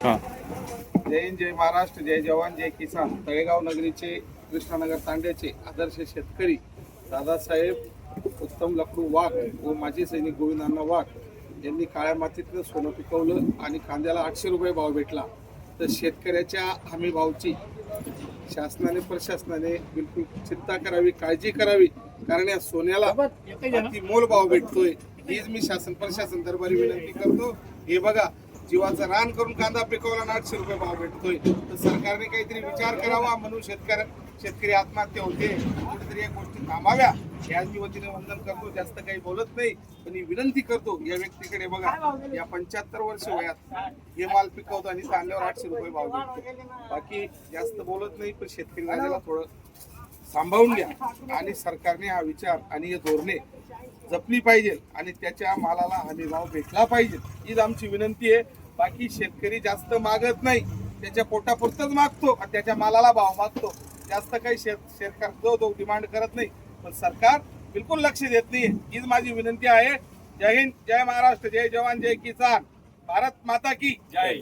हा. जय हिंद, जय महाराष्ट्र, जय जवान, जय किसान. तळेगाव नगरीचे, कृष्णानगर तांड्याचे आदर्श शेतकरी दादासाहेब उत्तम लकडू वाघ व माजी सैनिक गोविंदांना वाघ यांनी काळ्या मातीतलं सोनं पिकवलं आणि कांद्याला 800 रुपये भाव भेटला. तर शेतकऱ्याच्या हमी भावची शासनाने प्रशासनाने बिलकुल चिंता करावी, काळजी करावी, कारण या सोन्याला अति मोल भाव भेटतोय. हीच मी शासन प्रशासन दरबारी विनंती करतो. हे बघा, जीवाचं रान करून कांदा पिकवला ना 800 रुपये भाव भेटतोय. तर सरकारने काहीतरी विचार करावा, म्हणून शेतकरी आत्महत्या होते. कुठेतरी या गोष्टी थांबाव्या. याच मी वतीने वंदन करतो. जास्त काही बोलत नाही, पण ही विनंती करतो या व्यक्तीकडे. बघा, या 75 वर्ष वयात हे माल पिकवतो आणि कांद्यावर 800 रुपये भाव भेटतो. बाकी जास्त बोलत नाही, पण शेतकरी राजाला थोडं सांभाळून घ्या आणि सरकारने हा विचार आणि हे धोरणे जपली पाहिजे आणि त्याच्या मालाला हमी भाव भेटला पाहिजे, हीच आमची विनंती आहे. बाकी शेतकरी जास्त मागत नाही, त्याच्या पोटापुरतच मागतो आणि त्याच्या मालाला भाव मागतो. जास्त काही सरकार तो डिमांड करत नाही, पण सरकार बिलकुल लक्ष देत नाही. हीच माझी विनंती आहे. जय हिंद, जय महाराष्ट्र, जय जवान, जय किसान. भारत माता की जय.